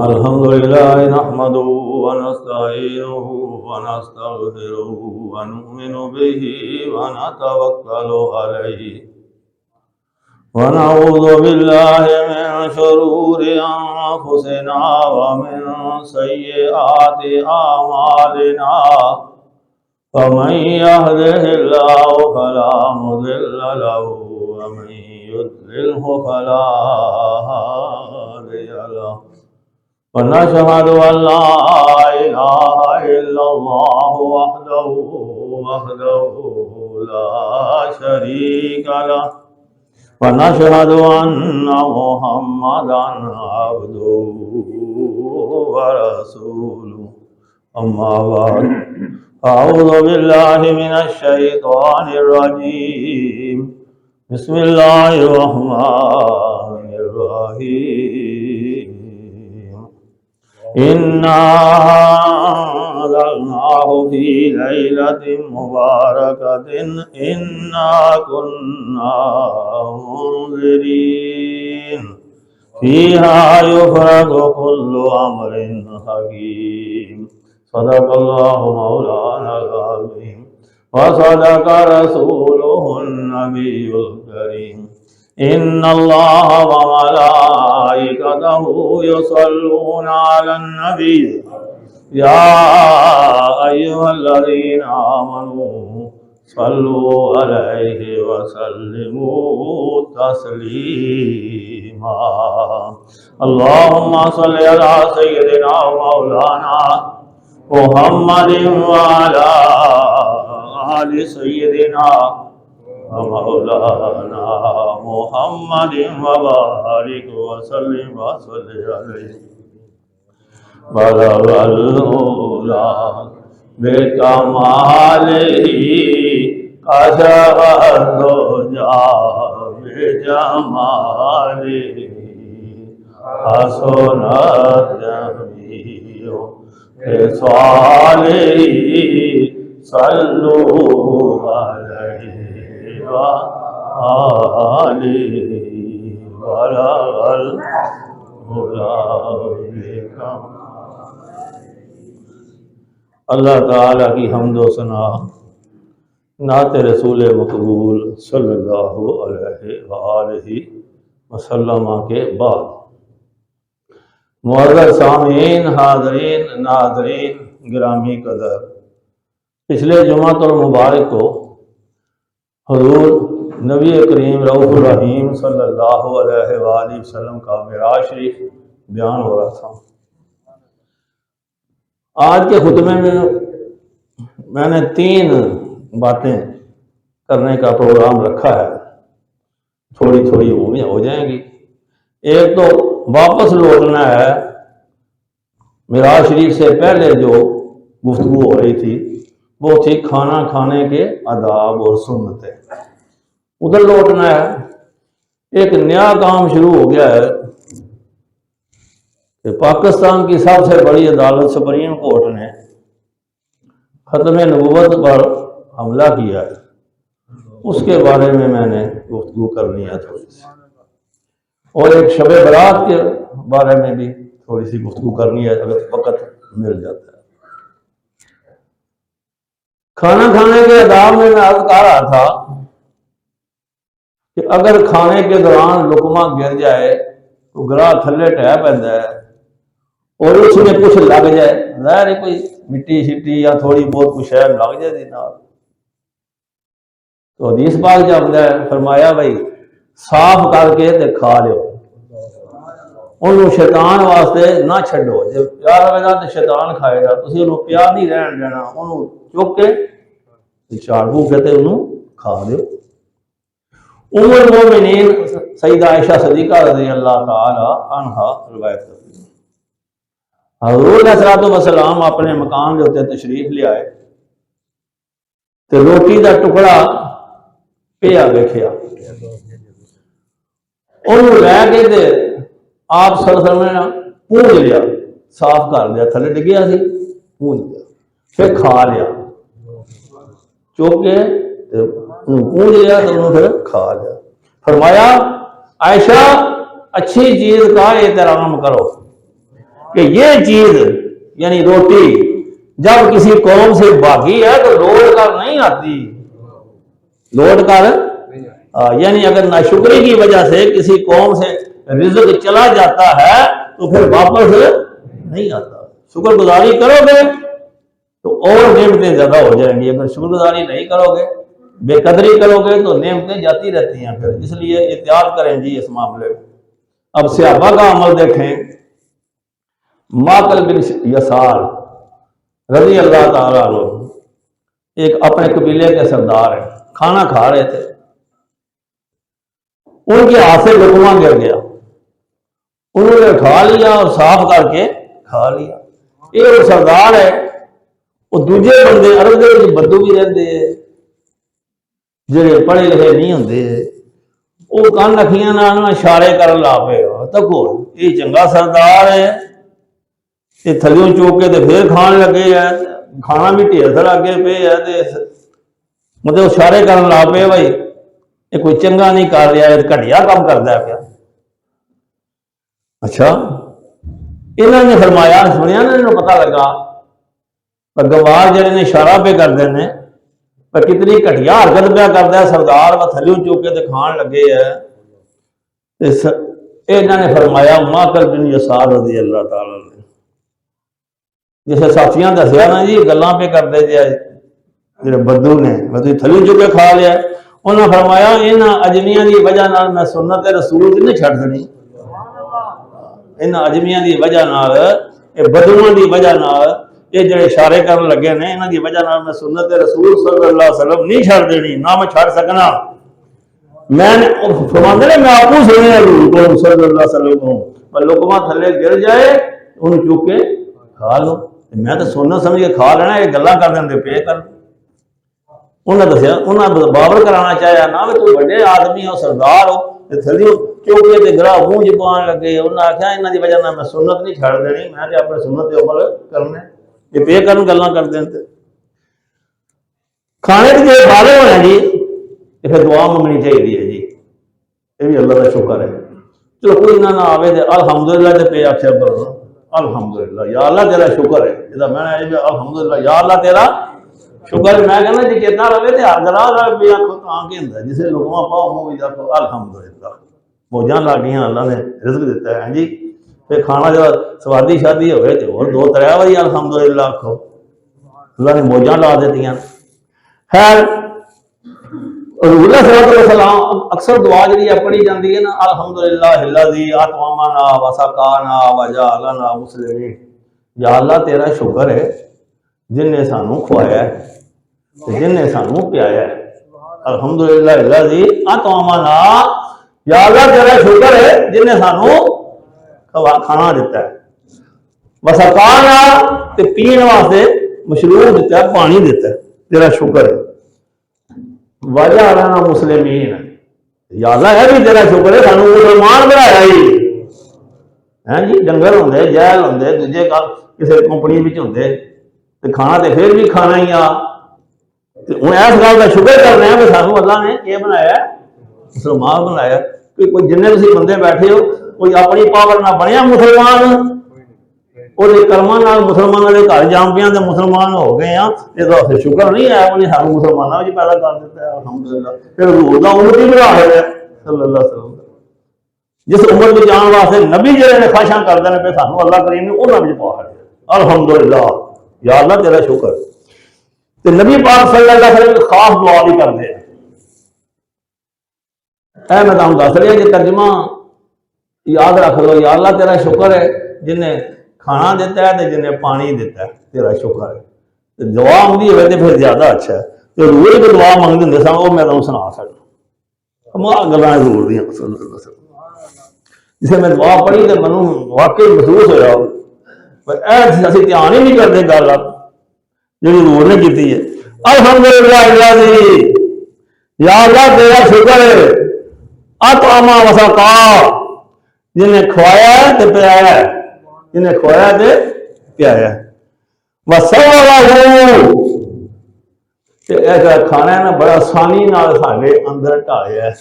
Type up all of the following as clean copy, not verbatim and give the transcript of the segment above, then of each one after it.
अल्हम्दुलिल्लाह नहमदुहु व नस्तईनुहु व नस्तगफिरुहु व नुमिनु बिही व नतवक्कलु अलैहि व नऊज़ु बिल्लाहि मिन शुरूरि अंफुसिना व मिन सय्यिआति अमालिना फमन यहदिहिल्लाहु फला मुदिल्ल लहु व मन युद्लिल्हु फला हादिय लहु ونشهد أن لا إله إلا الله وحده لا شريك له ونشهد أن محمدا عبده ورسوله أما بعد أعوذ بالله من الشيطان الرجيم بسم الله الرحمن الرحيم إنا أنزلناه في ليلة مباركة إنا كنا منذرين فيها يفرق كل أمر حكيم صدق الله مولانا العظيم وصدق رسوله النبي الكريم إن الله وملائكته يصلون على النبي يا أيها الذين آمنوا صلوا عليه وسلموا تسليما اللهم صل على سيدنا ومولانا محمد وعلى آل سيدنا ومولانا محمد وبارك وسلم عليه بلغ الأولى بكماله كشف الدجى بجماله حسنت جميع خصاله صلوا عليه अल्लाह ताला की हम्दो सना नात रसूल मकबूल सल्लल्लाहु अलैहि वसल्लम के बाद मुअज़्ज़ज़ सामीन हाज़रीन नाज़रीन गिरामी कदर, पिछले जुमातुल मुबारक को हुज़ूर नबी करीम रऊफ़ुर रहीम सल्लल्लाहु अलैहि वसल्लम का मिराज शरीफ बयान हो रहा था। आज के खुतबे में मैंने 3 बातें करने का प्रोग्राम रखा है, थोड़ी थोड़ी हो जाएंगी। एक तो वापस लौटना है, मिराज शरीफ से पहले जो गुफ्तगू हो रही थी वो थी खाना खाने के आदाब और सुन्नतें, उधर लौटना है। एक नया काम शुरू हो गया है कि पाकिस्तान की सबसे बड़ी अदालत सुप्रीम कोर्ट ने खत्म नबूवत पर हमला किया है, उसके बारे में मैंने गुफ्तगू करनी है थोड़ी सी, और एक शब बरात के बारे में भी थोड़ी सी गुफ्तगू करनी है अगर वक्त मिल जाता है। खाना खाने के आदाब में मैं अर्ज कर रहा था कि अगर खाने के दौरान लुकमा गिर जाए तो गला थले टह पैदा है और उसमें कुछ लग जाए, ज़ाहिर है कोई मिट्टी शिट्टी या थोड़ी बहुत कुछ है लग जाए ना, तो हदीस पाक जब फरमाया भाई साफ करके ते खा लो, उन्होंने शैतान वास्ते ना छो, जब प्यार होगा तो शैतान खाएगा, तुम उन्होंने प्यार नहीं रहन देना, उन्होंने चुक के झाड़ फूक के खा दो। उम्मुल मोमिनीन सईदा आयशा सदीका रज़ी अल्लाह ताला अन्हा रिवायत करती है, हुज़ूर अलैहिस्सलाम अपने मकान के उत्ते तशरीफ ले आए तो रोटी का टुकड़ा पिया वेखिया, उन्होंने लैके ते आप सरसम ने पूंज लिया, साफ कर दिया, थले डिग्या सी, पूंज लिया, फिर खा लिया, चुक के पूंज लिया तो उन्होंने फिर खा लिया। फरमाया आयशा अच्छी चीज का एहतराम करो, कि ये चीज यानी रोटी जब किसी कौम से बाकी है तो लौट कर नहीं आती, लौट कर यानी अगर नाशुक्री की वजह से किसी कौम से रिज़्क चला जाता है तो फिर वापस नहीं आता। शुक्रगुजारी करोगे तो और नेमतें ज्यादा हो जाएंगी, अगर शुक्रगुजारी नहीं करोगे, बेकदरी करोगे तो नेमतें जाती रहती हैं फिर। इसलिए एहतियात करें जी इस मामले में। अब सहाबा का अमल देखें। माकल बिन यसार रजी अल्लाह ताला अन्हु एक अपने कबीले के सरदार है, खाना खा रहे थे, उनके हाथ से लुकमा गिर गया, उन्होंने उठा लिया और साफ करके खा लिया। ये सरदार है, वो दूजे बंदे अरब के बद्दू भी रहते जेड़े पढ़े लिखे नहीं होंगे, वो कन अखियां नाल इशारे कर ला पे, तको ये चंगा सरदार है, ये थलियों चुक के तो फिर खान लगे है, खाना भी ढेर सारा अगे पे है, मतलब इशारे कर ला पे भाई ये कोई चंगा नहीं कर रहा, घटिया काम करता है। अच्छा, इन्होंने फरमाया, सुनिया ना, इन्होंने पता लगा पर गवार जड़े ने इशारा पे करते हैं पर कितनी घटिया हरकत पे करता है सरदार, वह थलियों चुके तो खान लगे है। इन्होंने फरमाया माकल बिन यसार रज़ी अल्लाह ताला ने, जिसे साथियां दसिया ना जी गल्लां पे करते जो बद्दू ने मतलब थलियों चुके खा लिया, उन्होंने फरमाया इन्हां अजमियां की वजह नाल मैं सुन्नत रसूल नहीं छड्ड देनी, इन्हां अजमियां की वजह नाल, बदुआं की वजह नाल, ये जो इशारे कर लगे ने इन्हां की वजह नाल मैं सुन्नत रसूल सल्लल्लाहु अलैहि वसल्लम नहीं छड्ड देनी, ना मैं छड्ड सकना। मैंने फरमाते ने मैं आपू सुनिया हजूर सल्लल्लाहु अलैहि वसल्लम को, पर लुकमा थले गिर जाए उन्हें चुक के खा लो, मैं तो सुन्नत समझ के खा लेना, ये गल्लां कर देंगे पे कर। उन्हें दसिया, उन्हें बाबर कराना चाहे ना भी तू बड़े आदमी हो, सरदार हो, थलियों चौके ग्राह मुंह च पान लगे, उन्हें आख्या इन्हों की वजह ना मैं सुन्नत नहीं छड्ड देनी, मैं तो अपने सुन्नत के अमल करने, ये पे कर गल्लां कर दें। खाने की जो बारे होना जी तो फिर दुआ मंगनी चाहिए है जी, ये भी अल्लाह का शुक्र है। चलो कोई ना ना आवे तो अल्हम्दुलिल्लाह ते पे आख्या करो, अल्हम्दुलिल्लाह या अल्लाह तेरा शुक्र है, इहदा मैंने अल्हम्दुलिल्लाह या अल्लाह तेरा शुक्र। मैं कहना जी चेता रहे तो हर ग्राह भी आखो तां के हुंदा, जिसे लुकमा पाओ मुंह भी आखो अल्हम्दुलिल्लाह, मौजां लग गई अल्लाह ने रिज़्क दिता है जी। फिर खाना जब स्वादी शादी हो तो और दो त्रै बारी अल्हम्दुलिल्लाह आखो, अल्लाह ने मौजां ला दित्तियां। खैर सलाम अक्सर दुआ जी पढ़ी जाती है ना, अल्हम्दुलिल्लाहिल्लज़ी अत'अमना व सक़ाना व जअलना मुस्लिमीन, या अल्लाह तेरा शुक्र है जिन्हें सानू खुआया है जिन्हें सानू पियाया है, अल्हम्दुलिल्लाहिल्लज़ी अत'अमना, या अल्लाह तेरा शुक्र है जिन्हें सानू खाना दिता है, व सक़ाना ते पीने वास्ते मशरूब दिता है, पानी दिता है, तेरा शुक्र है, वजअलना मुस्लिमीन, या अल्लाह है भी तेरा शुक्र है सानू मुसलमान बनाया ही है जी। डंगर होंगे जैल होंगे दूजे किसी कंपनी में होंगे तो खाना तो फिर भी खाना ही आ, हूँ इस गल का शुक्र कर रहे हैं कि सानू अल्लाह ने यह बनाया मुसलमान बनाया। कि कोई जिन्ने तुम बंदे बैठे हो कोई अपनी पावर ना बनया मुसलमान, कर्मा मुसलमानों के घर जाम पिया तो मुसलमान हो गए हैं, ये फिर शुक्र नहीं है उन्हें सानू मुसलमानों में पैदा कर दिता है अल्हम्दुलिल्लाह। फिर हजूर का उम्मत ही बना है सल्लल्लाहु अलैहि वसल्लम, जिस उम्मत में जाने वास्ते नबी जो ने ख्वाहिशां करते हैं फिर सानू अल्लाह करीम ने उन्होंने पा है, अल्हम्दुलिल्लाह या अल्लाह तेरा शुक्र। तो नबी पाक सल्लल्लाहु अलैहि वसल्लम खास दुआ भी करते हैं, मैं तुम दस रहा कि तर्जमा याद रख लो, या अल्लाह तेरा शुक्र है जिन्हें खाना दिता है तो जिन्हें पानी दिता है, तेरा शुक्र है। तो दुआ आँदी हो तो फिर ज्यादा अच्छा है। तो रोज को दुआ मंगते होंगे सन, वो मैं तुम सुना सकता कमाल गल्लां जरूर दी सल्लल्लाहु अलैहि वसल्लम। जिसे मैं दुआ पढ़ी तो मैं वाकई महसूस होया असं ध्यान ही नहीं करते गल जी हजूर ने की है। अल्हम्दुलिल्लाह या अल्लाह तेरा शुक्र है, अत'अमा व सक़ा, जिन्हें खवाया है तो पियाया है, जिन्हें खोया तो प्याया, खाना है ना बड़ा आसानी साढ़े अंदर ढालिया,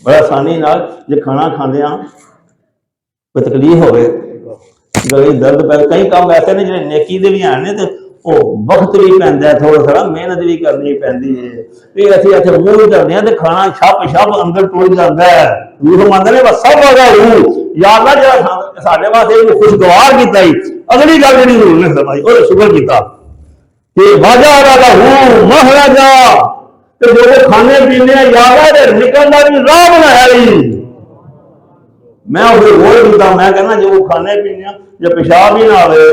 बड़ा आसानी जो खाना खाते हैं कोई तकलीफ हो गली दर्द पै कई काम ऐसे ने जो नेकी दे भी हैं ने ते वक्त भी पैंदा थोड़ा थोड़ा मेहनत भी करनी पैंदी है फिर असं इतने मूँह करने हैं खाना छप छप अंदर टुट जाता है रूह मंद ने सब अगा रूह यार ना जो साढ़े वास्ते खुशगवार किया अगली गल जी रूह ने फरमाई और शुक्र किया कि वाजा वाला हूँ महाराजा तो जो खाने पीने याद है निकलना भी राह बनाया मैं उसे गोल किया मैं कहना जो खाने पीने जो पेशाब ही ना आए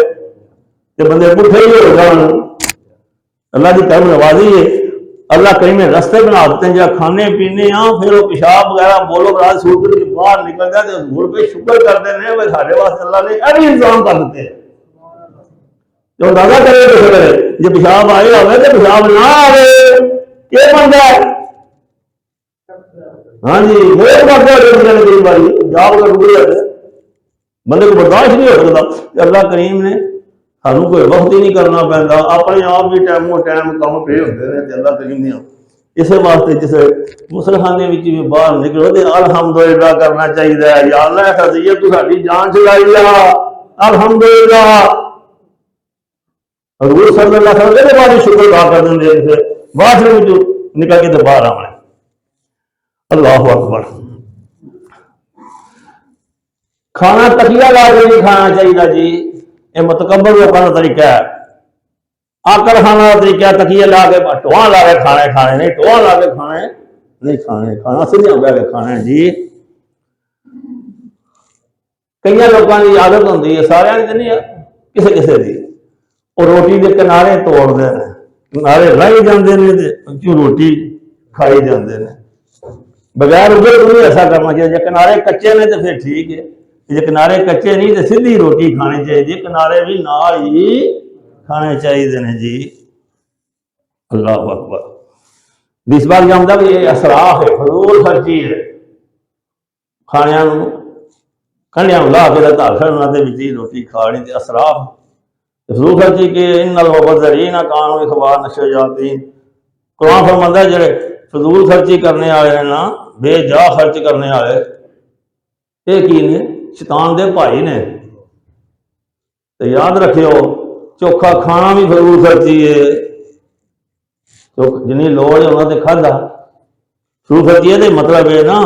तो बंदे पुठे ही हो जान अल्लाह की करम नवाजी है अल्लाह कहीं में रस्ते बना देते हैं जब खाने पीने फिर वो पेशाब वगैरह बोलो बरात सूट के बाहर निकल जाए तो हजूर पे शुक्र करते हैं भाई साढ़े वास्ते अल्लाह ने यह भी इंतजाम कर देते हैं जो अंदाजा करे तो फिर जो पेशाब आए हो तो पेशाब ना आए क्या बनता है हाँ जी बहुत करते कई बार पेशाब का टुकड़े जाते बंदे को बर्दाश्त नहीं हो सकता अल्लाह करीम ने सानू कोई वक्त ही नहीं करना पैंदा अपने आप भी टाइमों टाइम काम पे होंगे ने अल्लाह करीम ने इस वास्ते जिस मुसलखाने में भी बाहर निकलो तो अल्हम्दुलिल्लाह करना चाहिए या अल्लाह ऐसा चाहिए तू साडी जान छुड़ाई ला अल्हम्दुलिल्लाह हजूर सल्लल्लाहु अलैहि वसल्लम के बाद शुक्र अदा कर देंगे बाथरूम जो निकल के तो बाहर आना अल्लाह अकबर खाना तकिया ला के नहीं खाना चाहिए जी ये मतकबर लोगों का तरीका है आकर खाना का तरीका तकिए ला के टोआ ला के खाने खाने नहीं टोआ ला के खाने नहीं खाने खाना सीधा बह के खाना जी कई लोगों की आदत होती है सारे की नहीं किसी किसी की और रोटी के किनारे तोड़ते हैं किनारे लाई जाते हैं क्यों रोटी खाई जाते हैं बगैर उधर तुम्हें ऐसा करना चाहिए जो किनारे कच्चे ने तो फिर ठीक है जे किनारे कच्चे नहीं तो सीधी रोटी खानी चाहिए किनारे भी नाल ही खाने चाहिए ने जी अल्लाह अकबर इस बार जानता भी ये असराफ है फजूल खर्ची है खाने कंढिया ला के धार खड़ना रोटी खानी तो असराफ फजूल खर्ची के इन वबज़रीन कानू इखवान नशजातीन कुरान फरमांदा जेड़े फजूल खर्ची करने वाले ना बेजा खर्च करने वाले ये की ने शैतान दे भाई ने तो याद रखियो चोखा खाना भी फजूल खर्ची है जिन्नी लोड़ है उन्होंने खाधा फजूल खर्ची है मतलब है ना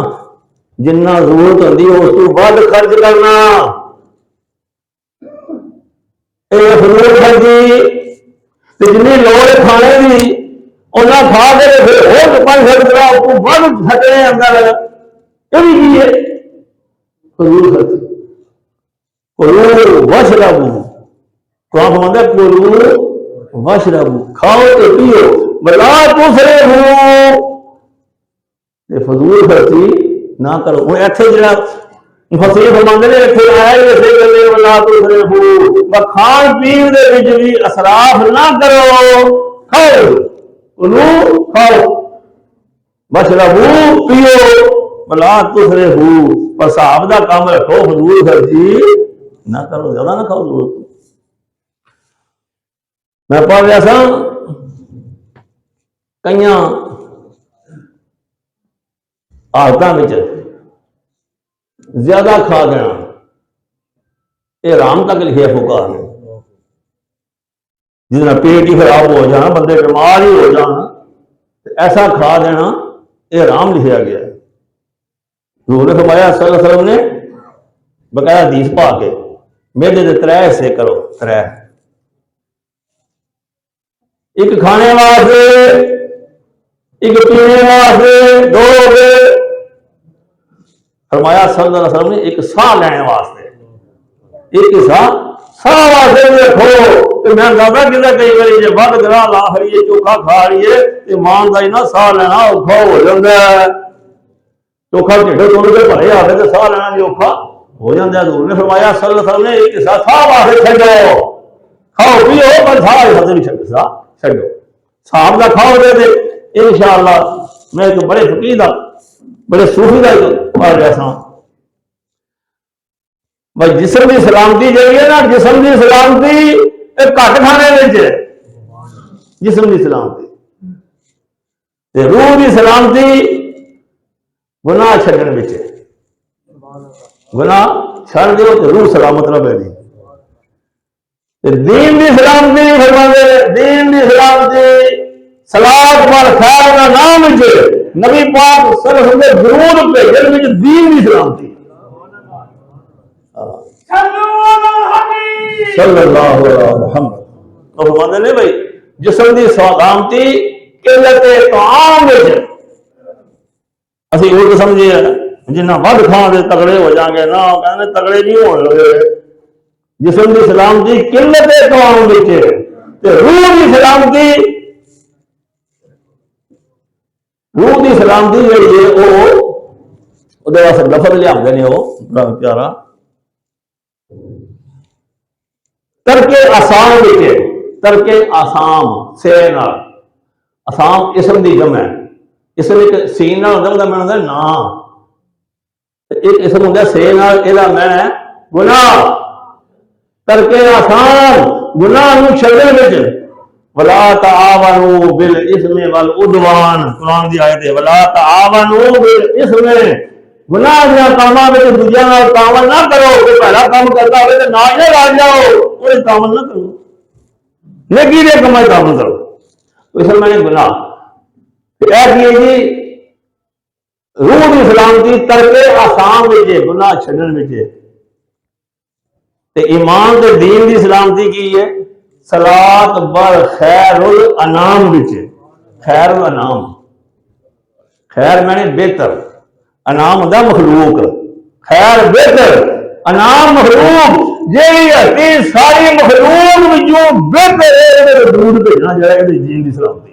जिन्ना जरूरत होती है उस तो बाद खर्च करना फजूल खर्ची जिन्नी लोड़ है खाने की उन्हें खा के फिर और पाँच खर्च करा उसको बाद खर्चने अंदर ये भी की है फजूल खर्ची कुलू वशरबू कौन फरमाता है कुलू वशरबू खाओ तो पियो बला दूसरे हो फजूल खर्ची ना करो हूँ इतने जरा फसील फरमाते ने इतने आया ही इसे गले बला दूसरे हो खान पीन दे विच भी असराफ ना करो खाओ कुलू खाओ वशरबू पियो बला दूसरे हो पर हिसाब का काम रखो फजूल खर्ची ना करो ज्यादा ना खाओ जरूरत मैं पढ़ रहा था कई हालतों ज्यादा खा देना ये आराम तक लिखे फुकाहा ने जिसना पेट ही खराब हो जाना बंदे बीमार ही हो जाना ऐसा खा देना ये आराम लिखा गया है हजूर ने फरमाया सल्लल्लाहु अलैहि वसल्लम ने बकाया हदीस पा के मेरे दे 3 हिस्से करो 3 एक खाने वास्ते एक पीने वास्ते 2 हो गए फरमाया सल्लल्लाहु अलैहि वसल्लम ने एक साह लेने वास्ते एक हिस्सा साह वास्ते रखो तो मैं दादा कि कई बार जो बद ग्राह ला खड़िए चोखा खा रही है ईमानदारी ना साह लेना औखा हो जाता है चोखा ढिड तोड़ के भरे आ गए तो साह लेना भी औखा हो जाता है हजूर ने फरमाया सल्लल्लाहु अलैहि वसल्लम ने एक हिस्सा साह वास्ते छड्डो खाओ पियो पर साह हिस्सा नहीं छड्डो साहब का खाओ दे इंशाअल्लाह मैं एक बड़े फकीर का बड़े सूफी का पढ़ रहा था भाई जिसम की सलामती चाहिए ना जिसम की सलामती घट खाने जिसम की सलामती रूह की सलामती गुनाह छड्डण विच गुनाह छड़ दो तो रूह सलामत रहे दीन दी सलामती फरमाते, दीन दी सलामती सलात पर खैर का नाम विच नबी पाक सल्लल्लाहु अलैहि वसल्लम दरूद भेजण विच दीन दी सलामती सल्लल्लाहु अलैहि मुहम्मद। तो फरमाते ने भाई जिस्म दी सलामती किल्लते ताम विच असीं उल्ट समझे जिन्ना वध खाण दे तगड़े हो जाएंगे ना, कहंदे तगड़े नहीं होण लगे। जिस्म की सलामती किल्लत ताम विच ते रूह की सलामती, रूह की सलामती जिहड़ी है ਉਹਦੇ ਵਾਸਤੇ ਲਫ਼ਜ਼ ਲਿਆਉਂਦੇ ਨੇ ਉਹ ਬੜਾ ਪਿਆਰਾ ਤਰਕੇ ਆਸਾਮ ਵਿੱਚ, ਤਰਕੇ ਆਸਾਮ ਸੇ ਨਾਲ, ਆਸਾਮ ਇਸਮ ਦੀ ਜਮ ਹੈ, ਇਸਮ ਇੱਕ ਸੀਨ ਨਾਲ ਹੁੰਦਾ ਬਣਦਾ ਨਾ, ਇੱਕ ਇਸਮ ਹੁੰਦਾ ਸੇ ਨਾਲ, ਇਹਦਾ ਮੈਂ ਗੁਨਾਹ करके आसान गुनाह नूं छड्डण विच वला तावनु बिल इस्मे वल उदवान, कुरान दी आयत है वला तावनु बिल इस्मे, गुनाह दे कामां विच दूजियां नाल तावन ना करो। कोई पहला काम करदा होवे ते नाल ना लग जाओ, कोई तावन ना करो, नेकी दे कमां तावन करो। इस मैंने गुनाह ऐ की जी रूह दी सलामती तरके आसान विच गुनाह छड्डण विच। ईमान ते दीन की सलामती की है सलात बर खैरुल अनाम विच, खैरुल अनाम, खैर मैंने बेहतर, अनाम होंदा मखलूक, खैर बेहतर, अनाम मखलूक जेड़ी हस्ती सारी मखलूक विचों बेहतर है दरूद भेजना जेड़ा इहदी दीन की सलामती।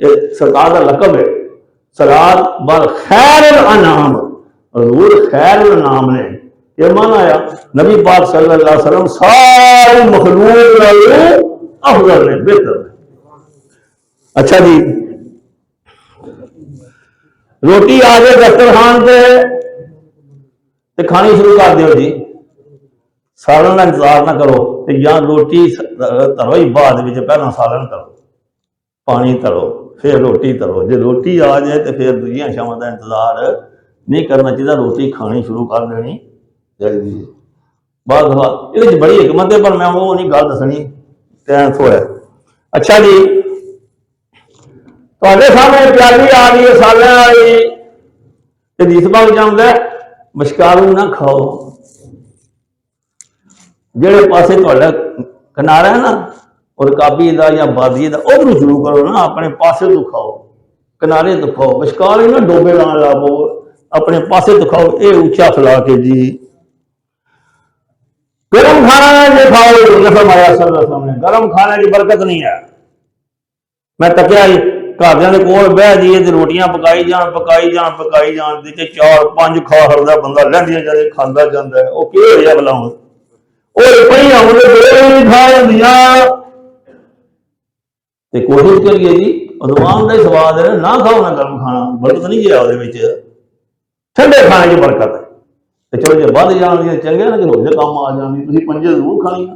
ये सरकार का लकब है सलात बर खैरुल अनाम, हजूर खैरुल अनाम ने ये माना आया नबी पाक सल्लल्लाहु अलैहि वसल्लम सारी मखलूक नालों अफजल ने, बेहतर ने। अच्छा जी रोटी आ जाए दस्तरखान पे खानी शुरू कर दो जी, सालन का इंतजार ना करो, या रोटी धरो ही बाद में, पहला सालन करो, पानी धरो, फिर रोटी धरो। जो रोटी आ जाए तो फिर दूजिया शामां का इंतजार नहीं करना चाहिए, रोटी खानी शुरू कर देनी बहुत दफा। ये बड़ी हिकमत है पर मैं वो नहीं गल दसनी, टाइम थोड़ा। अच्छा जी तुहाडे सामने प्याली आ गई सालन वाली, हदीस पाक जांदा मशकारू ना खाओ, जेड़े पासे तुहाडा किनारा है ना और काबी का या बादी का उधर शुरू करो ना, अपने पासे तो खाओ, किनारे तो खाओ, मशकाल ना डोबे लाण लाओ, अपने पासे तो खाओ। ये ऊंचा खिला के जी गरम खाना ये खाओ, फरमाया सल्लल्लाहु अलैहि वसल्लम ने गरम खाने की बरकत नहीं है। मैं तकिया घरदियां दे कोल बह जाइए तो रोटियां पकाई जान 4-5 खा सकदा बंदा, लैंदियां जाए खांदा जांदा है, वो की होया भला हुण पईयां हुण दो खा जांदियां। ते कोशिश करिए जी उदवान का स्वाद है ना खाओ ना गरम खाना, बरकत नहीं है ਉਹਦੇ ਵਿੱਚ, ठंडे खाने की बरकत है। तो चलो जो बद जान चंगे ना कि रोजे काम आ जानी, तुम पंजे जरूर खानिया,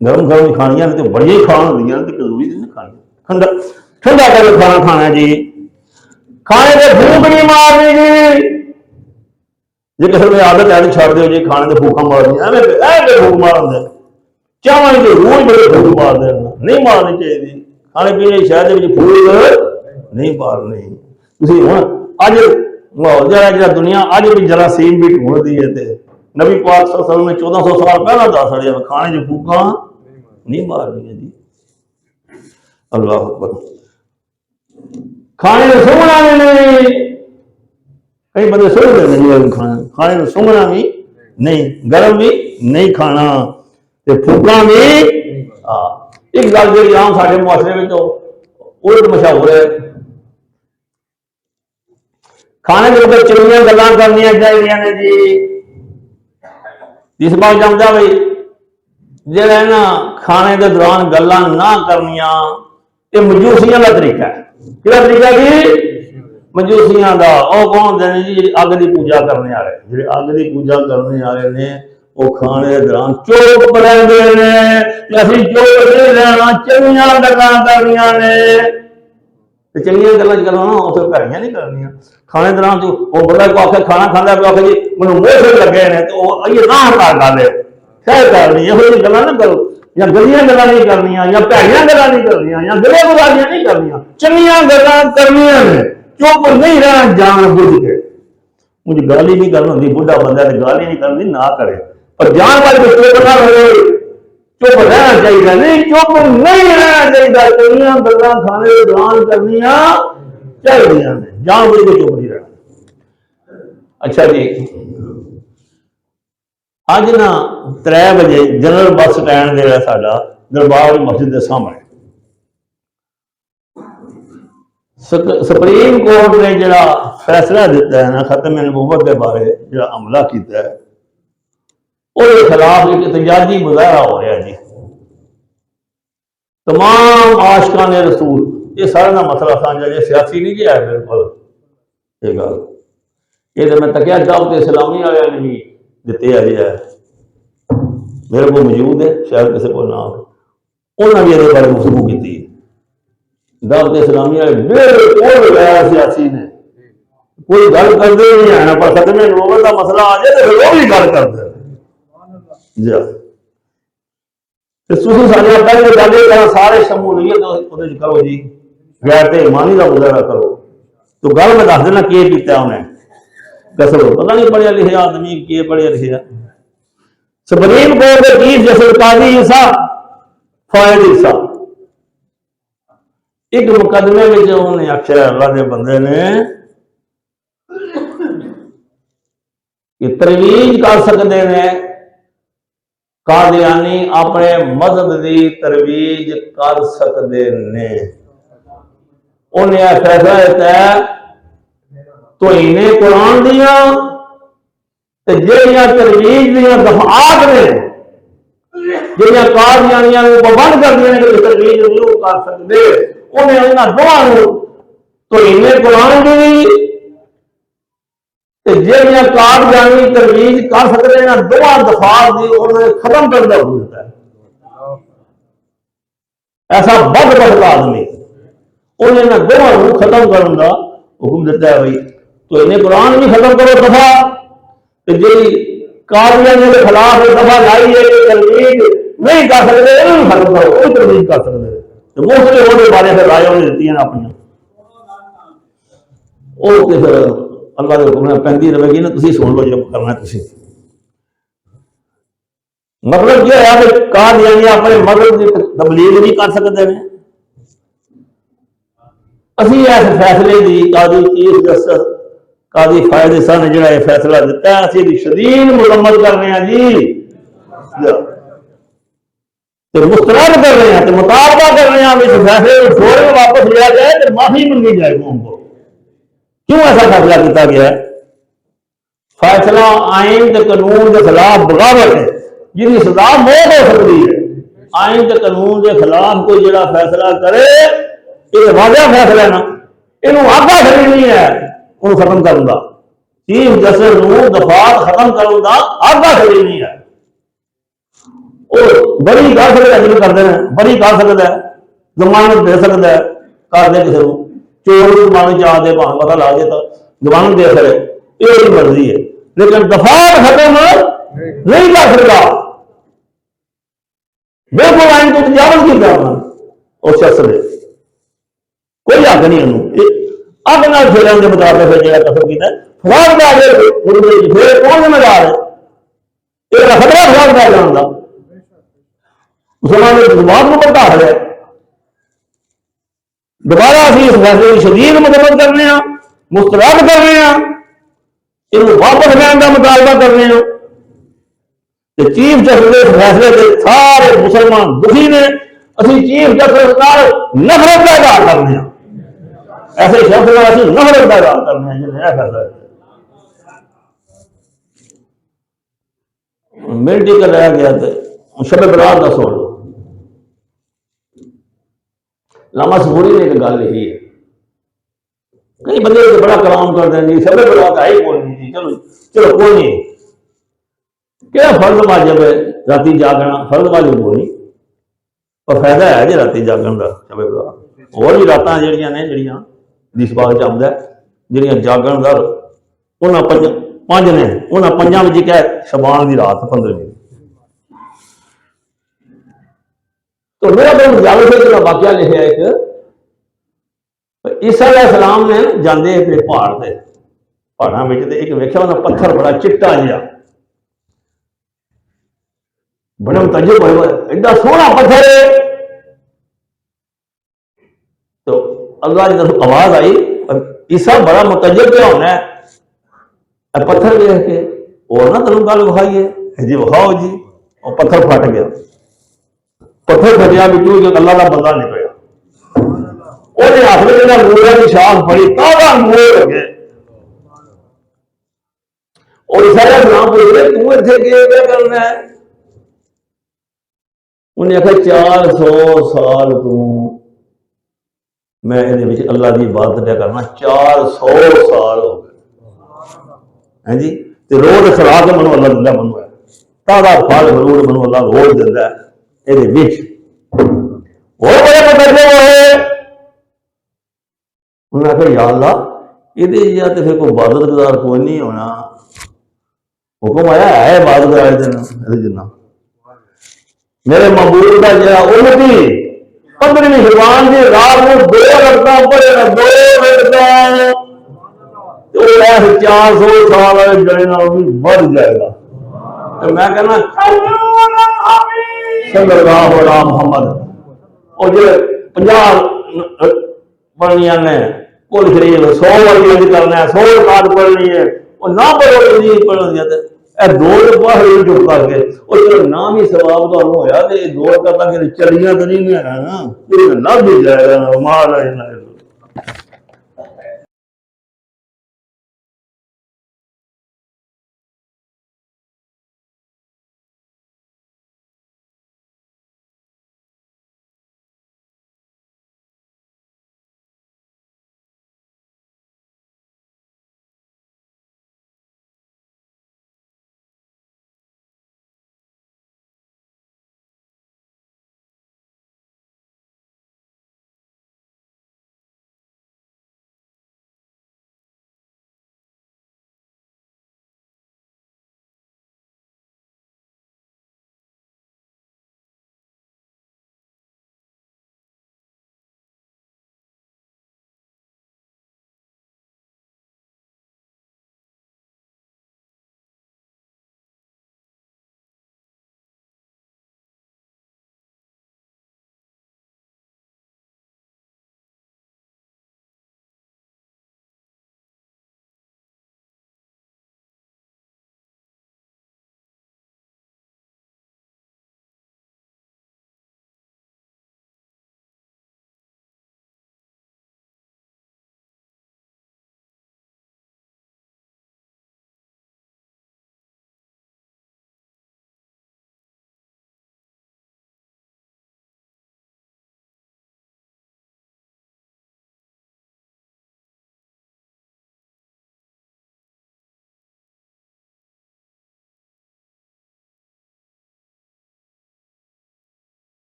गरम गरम खानिया तो बड़िया ही खान होंदियां तो जरूरी नहीं खानी, ठंडा ठंडा करके खाना खाना जी। खाने से भूख नहीं मारनी जी, जे किसी में आदत है तो छड़ दो जी, खाने से भूखा मारनी भूख मारन चाहवानी तो रोज बड़े भूख मार देना, नहीं मारनी चाहिए। खाने पीने शहर भूख नहीं मारनी। तुम हम अज माहौल जरा दुनिया अज भी जरासीम भी ढूंढती है, नबी पाक सल्लल्लाहु अलैहि वसल्लम ने 1400 साल पहला दस छड़िया खाने जो भूखा नहीं मारनी है जी। अल्लाह अकबर। खाने में सुंघना भी नहीं, कई बंदे सुंघते नहीं खाने में सुंघना भी नहीं, गरम भी नहीं खाना, फूकना भी। एक गल जी आम साडे मुआशरे में उलट मशहूर है, खाने के ऊपर चंगियां गल्लां करनियां चाहिए ने जी। जिस बात जमदा भाई जेड़ा ना खाने के दौरान गल्लां ना करनियां, ये मजूसियां का तरीका है। किहड़ा तरीका जी? मजूसियां का। वो कौन होंदे ने जी? अग की पूजा करने वाले, जिहड़े अग की पूजा करने वाले ने वो खाने के दौरान चुप रहंदे ने, असीं चुप नहीं रहना, चंगियां गल्लां करनियां ने। चंगियां गल्लां करना ना उसे भैड़ियां नहीं करनियां। खाने दौरान तो वो बंदा को आखे खाना खांदा पे आखे जी मैनूं मोह से लगे ने, तो ये ना हटा गल है, सह करनी ਇਹੋ ਜਿਹੀ ਗੱਲਾਂ ਨਾ ਕਰੋ ਜਾਂ ਗਲੀਆਂ ਗੱਲਾਂ ਨਹੀਂ ਕਰਨੀਆਂ ਜਾਂ ਭੈੜੀਆਂ ਗੱਲਾਂ ਨਹੀਂ ਕਰਨੀਆਂ ਜਾਂ ਗਲੇ ਗੁਜ਼ਾਰੀਆਂ ਨਹੀਂ ਕਰਨੀਆਂ ਚੰਗੀਆਂ ਗੱਲਾਂ ਕਰਨੀਆਂ ਨੇ ਚੁੱਪ ਨਹੀਂ ਰਹਿਣਾ ਜਾਣ ਬੁੱਝ ਕੇ मुझे गाली नहीं करनी होती बुढ़ा बंदा तो गाली नहीं करनी ना करे पर जान वाले बच्चे को ना रहे चुप रहना चाहिए नहीं चुप नहीं रहना चाहिए चंगियां गल्लां खाने दान करनियां चाहिए जान बुझ के चुप नहीं रहना। अच्छा जी अज ना 3 बजे जनरल बस स्टैंड जो है साडा दरबार मस्जिद के सामने सुप्रीम कोर्ट ने जो फैसला दिता है ना खत्म नबूवत के बारे जो हमला किया है उसके खिलाफ एक एहतजाजी मुजाहरा हो रहा जी। तमाम आशिकान रसूल ये सारे का मसला साझा जो सियासी नहीं गया बिल्कुल ये गल ये तो मैं तकिया दावत इस्लामी वाले ने भी दिते है मेरे को मौजूद है शायद किसी को ना हो उन्होंने भी ये बारे गुफ्तगू की दावत इस्लामी वाले बिल्कुल गैर सियासी ने कोई गल करते नहीं है ना पर खत्म नबूवत का मसला आ जाए तो वो भी गल करते पहले गल सारे शमूलियत करो जी गैर ते ईमानी का मुजाहरा करो तो गल मैं दस देना की किया उन्हें कसो पता नहीं पढ़िया लिखिया आदमी की पढ़िया लिखिया सुप्रीम कोर्ट के चीफ जस्टिस काजी साहब फॉयद साहब एक मुकदमे में उन्हें आख्या अल्लाह के बंदे ने कि तरवीज कर सकते हैं कादियानी अपने मजहब की तरवीज कर सकते ने उन्हें फैसला दिता है तो इन्हें कुरान दिया जड़ियां तरवीज दियां दफात ने जड़ियां कादियानियां बंद कर दिया कि तरवीज नहीं कर सकते उन्हें उन्होंने दोनों तो इन्हें कुरान दी जड़ियां कादियानी तरवीज कर सकते हैं दोनों दफात की उन्होंने खत्म कर दिया है। ऐसा बदबख्त आदमी उन्हें दोनों खत्म करने का हुक्म दिता है भाई तो इन्हें कुरान भी खत्म करो दफा जी कादियानी के खिलाफ दफा लाई है कि तरवीज नहीं कर सकते इन्होंने खत्म करो वो तरवीज कर सकते तो मोस्टली वो बारे फिर राय उन्हें दी अपन फिर अल्लाह के हुक्म पैंती रहेगी ना तुम सुन लो जो करना तुम मतलब क्या है कि कादियानी अपने मजहब की तबलीग नहीं कर सकते हैं असी इस फैसले की काजी चीफ जस्टिस काजी फॉयद साहब ने जो फैसला दिता है असं शदीद मुकम्मल कर रहे हैं जी मुस्तरद कर रहे हैं मुतालबा कर रहे हैं इस फैसले को फौरन वापस लिया जाए तो माफी मंगी जाए उनको क्यों ऐसा फैसला किया गया है फैसला आइन के कानून के खिलाफ बगावत है जिसकी सजा मौत हो सकती है आइन के कानून के खिलाफ कोई जो फैसला करे ये वाजिब फैसला है ना इनू आगा खड़ी नहीं है उन्हें खत्म करूंगा चीफ जस्टिस दफात खत्म करूंगा आगा खड़ी नहीं है बड़ी कर सकता है जिन्हें करते हैं बड़ी कर सकता है जमानत दे सकता है कर दे किसी को चोर की जमानत चाह दे भाव पता ला दे तो जमानत दे सके ये मर्जी है लेकिन दफात खत्म नहीं कर सकता बिल्कुल आइन को तजावज किया उस शख्स ने कोई हक नहीं अग न फेर के मुताबिक फिर जो कसम किया फराद का फिर कौन जिम्मेदार है ये खतरा फराद का जान का मुसलमान ने जवाब को बढ़ा है दोबारा अभी इस फैसले की शदीद मुकम्मल कर रहे हैं मुस्तरद कर रहे हैं इन्हें वापस लेने का मुतालबा कर रहे हैं चीफ जस्टिस फैसले के सारे मुसलमान दुखी ने असं चीफ जस्टिस नफरत का इजहार करने हैं ऐसे शब्द का असं नफरत का इजहार करने हैं जिन्हें फैसला मिनटी का रह गया तो शब बरात का सुन लो लामा सबूरी ने एक गल लिखी है कई बंदे तो बड़ा कलाम करते हैं जी शब बरात है ही कोई नहीं जी चलो चलो कोई नहीं क्या फर्ज वाजिब है राती जागना फर्ज वाजिब कोई नहीं पर फायदा है जी राती जागन का शब बरात और भी रातां जड़ियां ने जड़ियां दिस बाग च आउंदा जड़ियां जागन का उन्हां पंज ने उन्हां पंजां विच क्या शबान की रात 15वीं तो मेरा तो जावे से एक वाक्य लिखा एक ईसा अलैहिस्सलाम ने जाते अपने पहाड़ से पहाड़ा में एक वेख्या उन्हें पत्थर बड़ा चिट्टा जिहा बड़े मुतज्जिब होए एडा सोहना पत्थर है। तो अल्लाह की तरफ आवाज आई और ईसा बड़ा मुतज्जिब क्या होना है पत्थर देख के और ना तेन गल विखाइए जी विखाओ जी। और पत्थर फट गया, पत्थर फटिया बिचू जो अल्लाह का बंदा निकलिया ਉਹਨੇ ਹੱਥ ਵਿੱਚ ਜਿਹੜਾ ਨੂਰ ਦੀ ਸ਼ਾਖ ਫੜੀ ਤਾਜ਼ਾ ਨੂਰ ਹੋ ਗਿਆ। ਉਹ ਸਾਰਾ ਨਾਮ ਪੁੱਛਦੇ ਤੂੰ ਇੱਥੇ ਕੀ ਕਰਨਾ ਹੈ? ਉਹਨੇ ਆਖਿਆ 400 ਸਾਲ ਤੂੰ मैं ये अल्लाह की इबादत क्या करना 400 साल हो गए हैं जी। तो रोज खिला के मनो अल्लाह दिंदा मनु है ताजा फल फरूट मनु अल्लाह रोज दिंदा ये और बड़े मुतज्जिब होए। उन्हें आखिया या अल्लाह ये तो फिर कोई इबादत गुजार कोई नहीं होना। हुक्म आया है इबादत आए दिन जिन्ना मेरे महबूब का जरा उम्मती 15वीं शुबान की रात में 2 रकअतां पढ़े 2 रकअतां तो 400 साल जड़े नाल भी बढ़ जाएगा। तो मैं कहना सल्लल्लाहु अलैहि मुहम्मद और जो 50 पढ़निया ने कुल शरीफ 100 वाली करना है 100 रकात पढ़नी है और ना पढ़ो जी पढ़नी है 2 पढ़ चुप करके और चलो नाम ही सवाब तो होया तो 2 रकातां चलियां तो नहीं है ना भी जाएगा माल